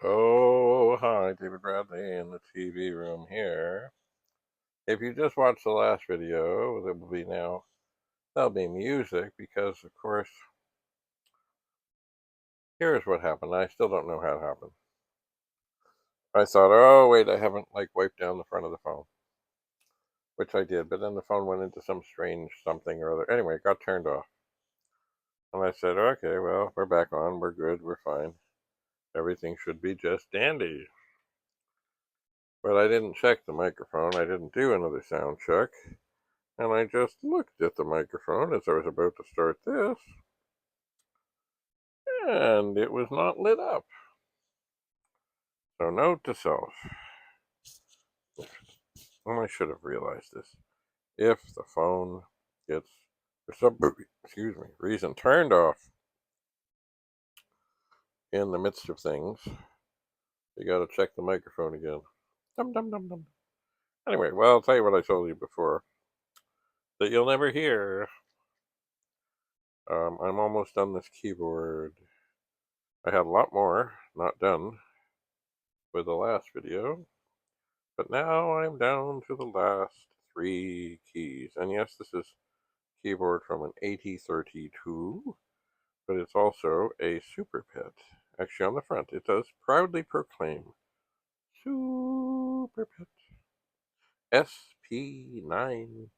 Oh, hi, David Bradley in the TV room here. If you just watched the last video, there'll be music because, of course, here's what happened. I still don't know how it happened. I thought, oh, wait, I haven't, wiped down the front of the phone, which I did, but then the phone went into some strange something or other. Anyway, it got turned off. And I said, okay, well, we're back on. We're good. We're fine. Everything should be just dandy. But I didn't check the microphone. I didn't do another sound check. And I just looked at the microphone as I was about to start this, and it was not lit up. So note to self, and I should have realized this, if the phone gets, for some reason, turned off in the midst of things, you gotta check the microphone again. Dum dum dum dum. Anyway, well, I'll tell you what I told you before, that you'll never hear. I'm almost done this keyboard. I had a lot more not done with the last video, but now I'm down to the last 3 keys. And yes, this is keyboard from an 8032, but it's also a SUPERPET. Actually, on the front, it does proudly proclaim SUPERPET SP9000.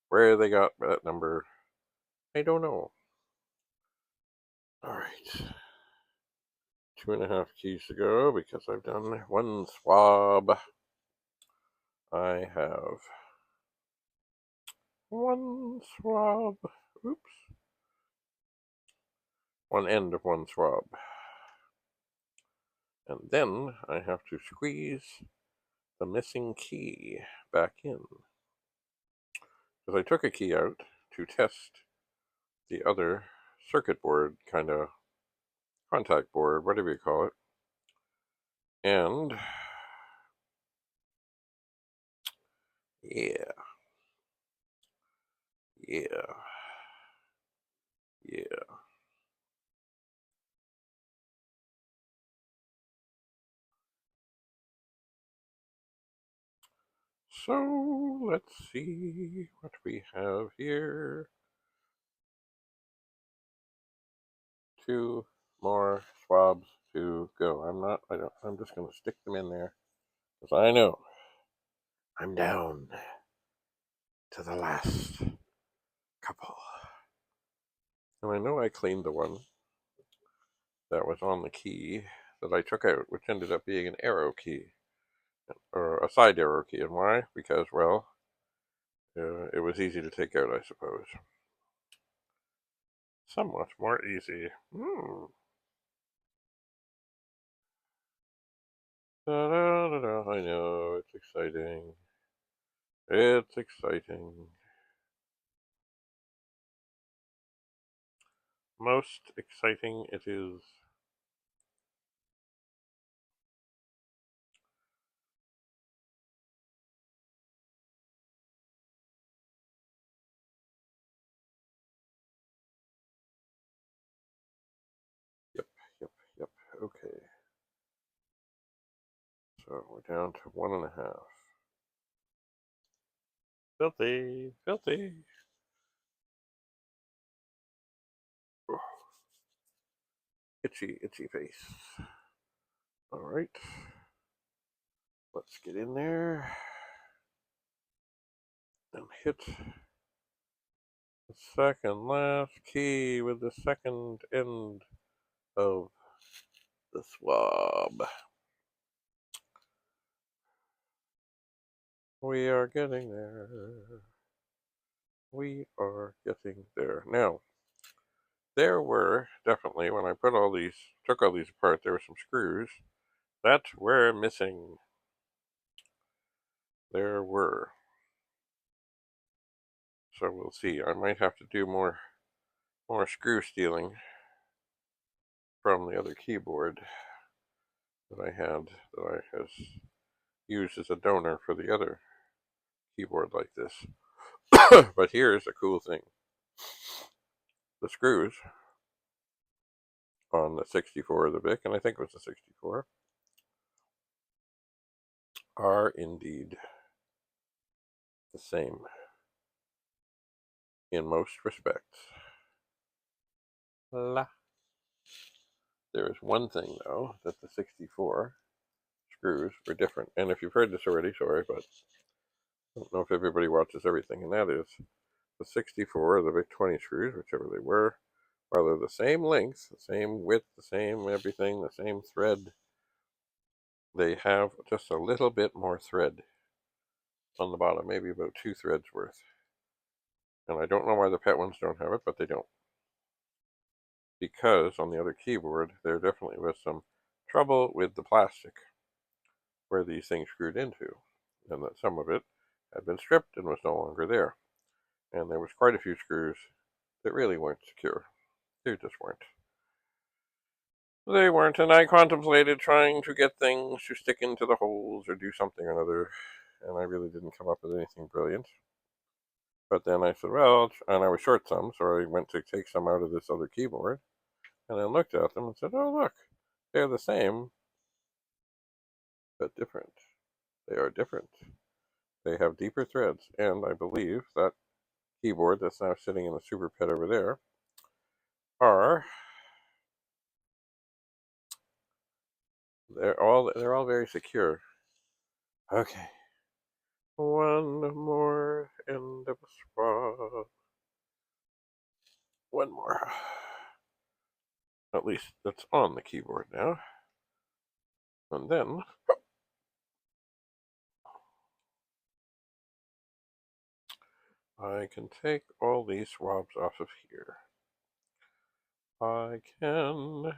Where they got that number, I don't know. Alright. 2.5 keys to go because I've done 1 swab. I have 1 swab. Oops. 1 end of 1 swab. And then I have to squeeze the missing key back in. Because I took a key out to test the other circuit board, kind of contact board, whatever you call it. And yeah. So let's see what we have here. 2 more swabs to go. I'm just going to stick them in there because I know I'm down to the last couple. And I know I cleaned the one that was on the key that I took out, which ended up being an arrow key, or a side arrow key. And why? Because, well, it was easy to take out, I suppose. Somewhat more easy. Da-da-da-da. I know, it's exciting. It's exciting. Most exciting it is. Yep. Okay. So we're down to 1.5. Filthy. Oh, itchy face. Alright. Let's get in there and hit the second last key with the second end of the swab. We are getting there. We are getting there. Now, there were definitely, when I took all these apart, there were some screws that were missing. There were. So we'll see. I might have to do more screw stealing from the other keyboard that I had, that I has used as a donor for the other keyboard like this. But here's a cool thing. The screws on the 64 of the VIC, and I think it was the 64, are indeed the same in most respects. La. There is one thing, though, that the 64 screws were different. And if you've heard this already, sorry, but I don't know if everybody watches everything, and that is the 64 or the VIC 20 screws, whichever they were, while they're the same length, the same width, the same everything, the same thread, they have just a little bit more thread on the bottom, maybe about 2 threads worth. And I don't know why the PET ones don't have it, but they don't. Because on the other keyboard, there definitely was some trouble with the plastic where these things screwed into, and that some of it had been stripped and was no longer there. And there was quite a few screws that really weren't secure. They just weren't. They weren't, and I contemplated trying to get things to stick into the holes or do something or another, and I really didn't come up with anything brilliant. But then I said, well, and I was short some, so I went to take some out of this other keyboard, and I looked at them and said, oh, look, they're the same, but different. They are different. They have deeper threads, and I believe that keyboard that's now sitting in the SUPERPET over there they're all very secure. Okay. One more end of a swab. One more. At least that's on the keyboard now. And then I can take all these swabs off of here. I can.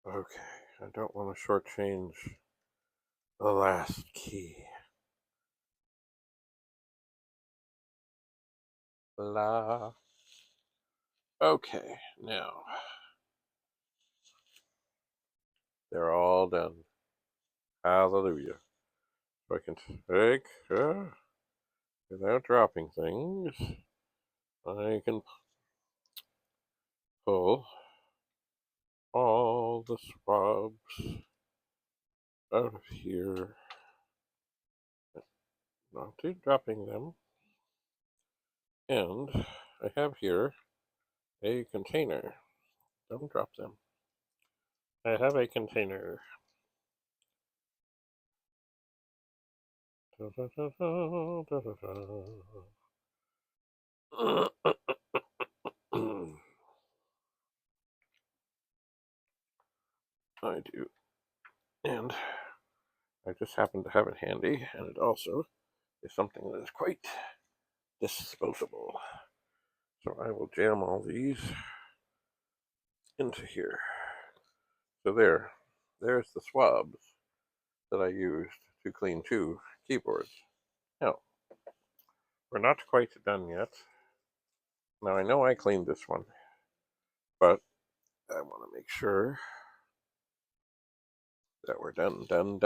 Okay, I don't want to shortchange the last key. La. Okay, now they're all done. Hallelujah. So I can take, without dropping things, I can pull all the swabs out of here. Not dropping them. And I have here a container. Don't drop them. I have a container. I do. And I just happen to have it handy, and it also is something that is quite disposable. So I will jam all these into here. So there's the swabs that I used to clean 2 keyboards. Now, we're not quite done yet. Now I know I cleaned this one, but I want to make sure that we're done. Done.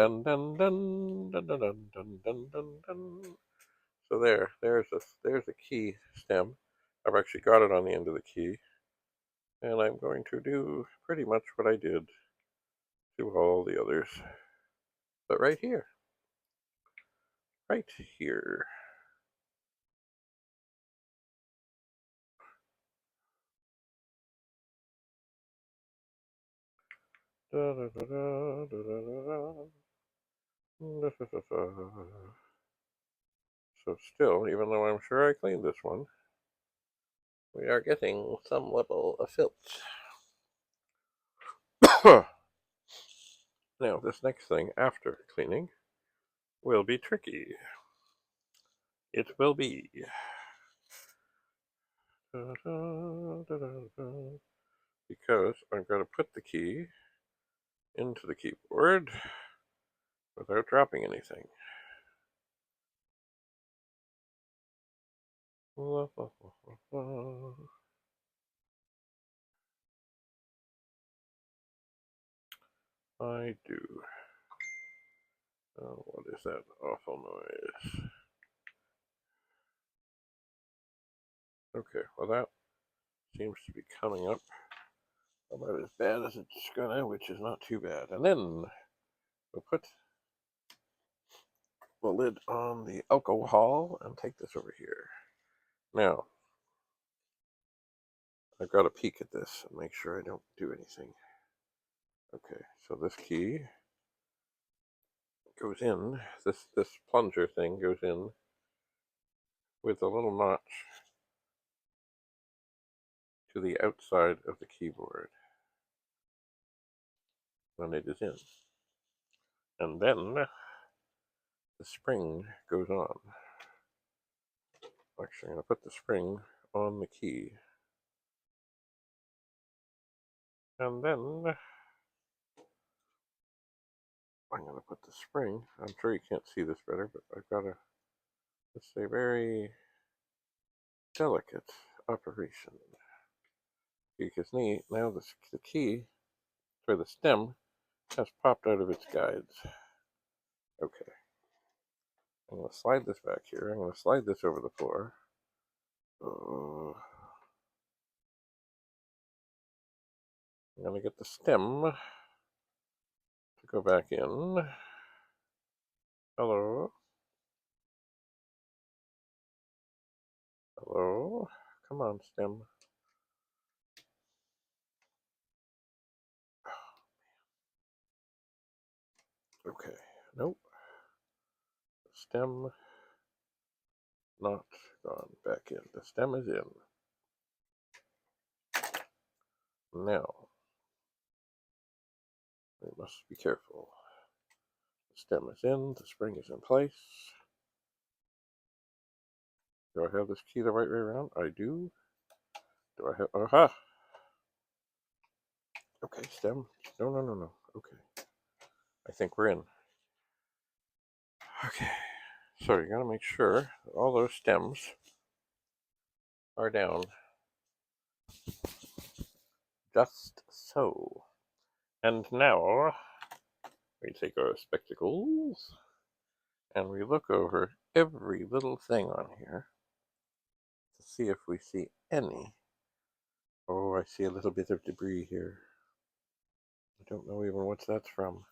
So there's a key stem. I've actually got it on the end of the key, and I'm going to do pretty much what I did to all the others, but right here. So still, even though I'm sure I cleaned this one, we are getting some level of filth. Now, this next thing after cleaning will be tricky. It will be. Because I'm going to put the key into the keyboard without dropping anything. I do. Oh, what is that awful noise? Okay, well that seems to be coming up about as bad as it's gonna, which is not too bad. And then we'll put the lid on the alcohol and take this over here. Now, I've got to peek at this and make sure I don't do anything. Okay, so this key goes in, this plunger thing goes in with a little notch to the outside of the keyboard when it is in. And then the spring goes on. Actually, I'm going to put the spring on the key. And then I'm going to put the spring, I'm sure you can't see this better, but I've got it's a very delicate operation. Because now the key, or the stem, has popped out of its guides. Okay. I'm going to slide this back here. I'm going to slide this over the floor. I'm going to get the stem to go back in. Hello? Hello? Come on, stem. Okay. Nope. Stem not gone back in. The stem is in. Now, we must be careful. The stem is in. The spring is in place. Do I have this key the right way around? I do. Do I have... Aha! Okay, stem. No. Okay. I think we're in. Okay. So you gotta make sure that all those stems are down. Just so. And now we take our spectacles and we look over every little thing on here to see if we see any. Oh, I see a little bit of debris here. I don't know even what that's from.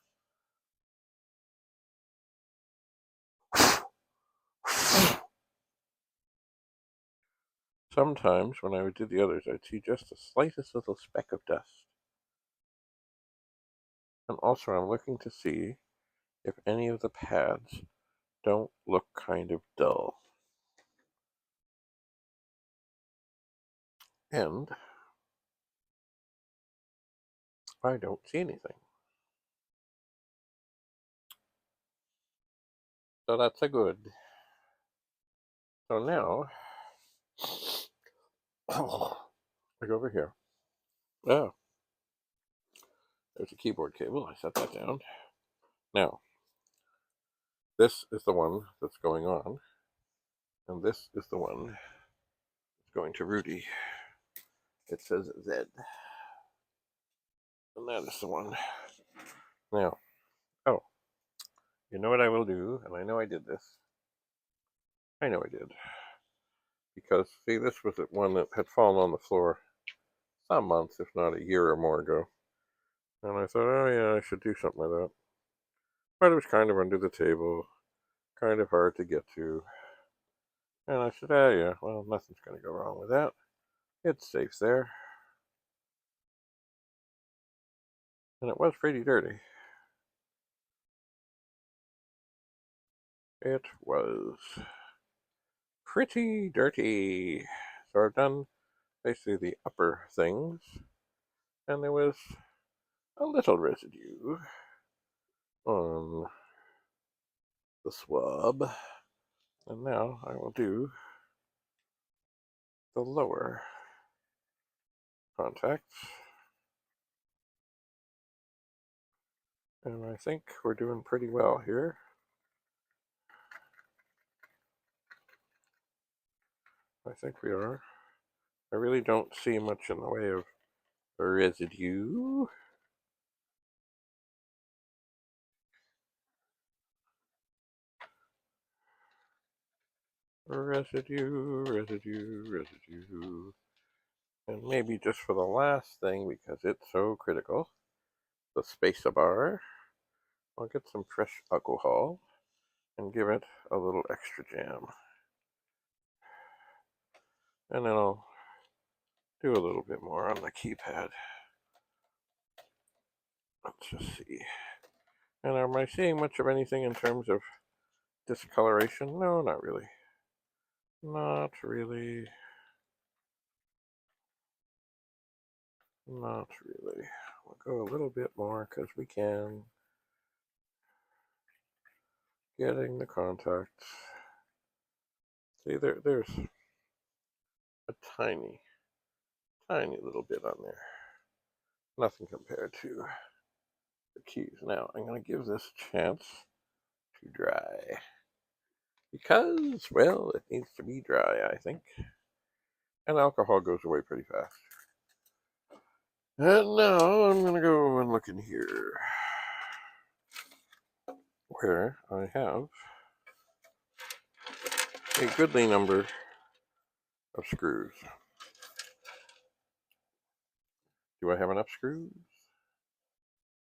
Sometimes when I would do the others, I'd see just the slightest little speck of dust. And also I'm looking to see if any of the pads don't look kind of dull. And I don't see anything. So that's a good. So now, I go over here. Oh, there's a keyboard cable. I set that down. Now, this is the one that's going on. And this is the one that's going to Rudy. It says Z. And that is the one. Now, oh, you know what I will do? And I know I did this. I know I did. Because, see, this was the one that had fallen on the floor some months, if not a year or more ago. And I thought, oh yeah, I should do something like that. But it was kind of under the table, kind of hard to get to. And I said, oh yeah, well, nothing's going to go wrong with that. It's safe there. And it was pretty dirty. It was pretty dirty. So I've done basically the upper things. And there was a little residue on the swab. And now I will do the lower contacts. And I think we're doing pretty well here. I think we are. I really don't see much in the way of residue. Residue. And maybe just for the last thing, because it's so critical, the spacer bar. I'll get some fresh alcohol and give it a little extra jam. And then I'll do a little bit more on the keypad. Let's just see. And am I seeing much of anything in terms of discoloration? No, not really. Not really. Not really. We'll go a little bit more because we can. Getting the contacts. See, there's a tiny little bit on there. Nothing compared to the keys. Now, I'm going to give this a chance to dry. Because, well, it needs to be dry, I think. And alcohol goes away pretty fast. And now I'm going to go and look in here, where I have a goodly number of screws. Do I have enough screws?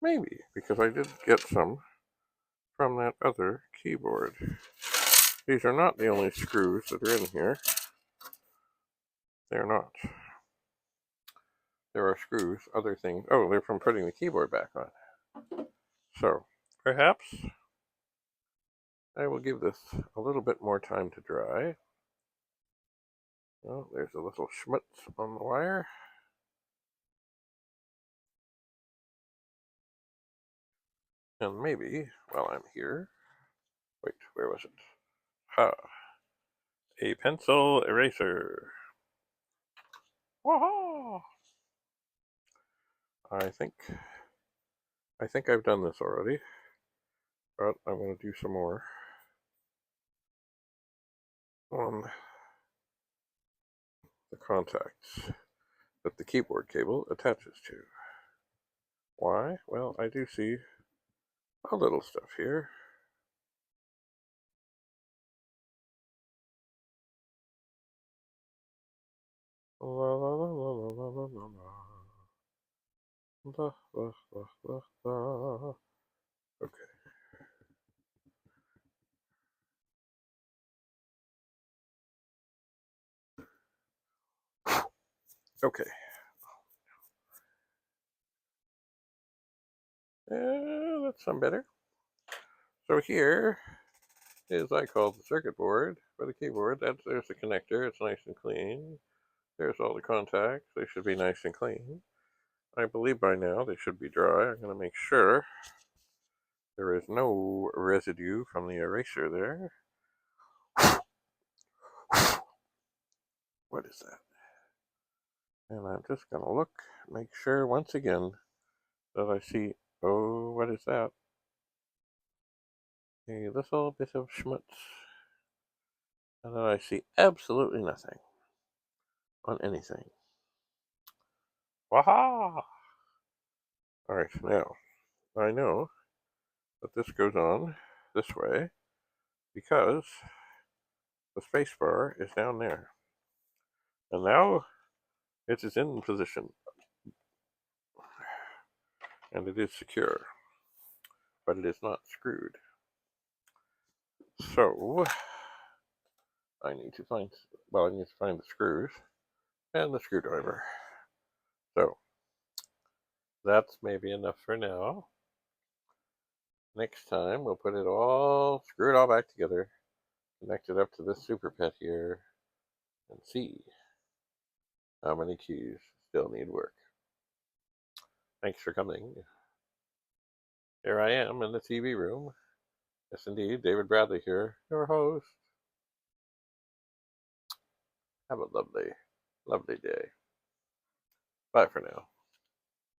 Maybe, because I did get some from that other keyboard. These are not the only screws that are in here. They're not. There are screws, other things. Oh, they're from putting the keyboard back on. So, perhaps I will give this a little bit more time to dry. Oh, there's a little schmutz on the wire. And maybe, while I'm here, wait, where was it? Ha! A pencil eraser. Waha! I think I've done this already, but I'm going to do some more on the contacts that the keyboard cable attaches to. Why? Well, I do see a little stuff here. La la la la la la la la la la la la. Okay. Okay. That's some better. So here is, I call the circuit board for the keyboard. There's the connector. It's nice and clean. There's all the contacts. They should be nice and clean. I believe by now they should be dry. I'm going to make sure there is no residue from the eraser there. What is that? And I'm just going to look, make sure once again that I see, oh, what is that? A little bit of schmutz. And then I see absolutely nothing on anything. Waha! Alright, now, I know that this goes on this way because the space bar is down there. And now it is in position. And it is secure. But it is not screwed. So, I need to find the screws and the screwdriver. So, that's maybe enough for now. Next time, we'll screw it all back together, connect it up to this SUPERPET here, and see how many keys still need work. Thanks for coming. Here I am in the TV room. Yes, indeed, David Bradley here, your host. Have a lovely, lovely day. Bye for now.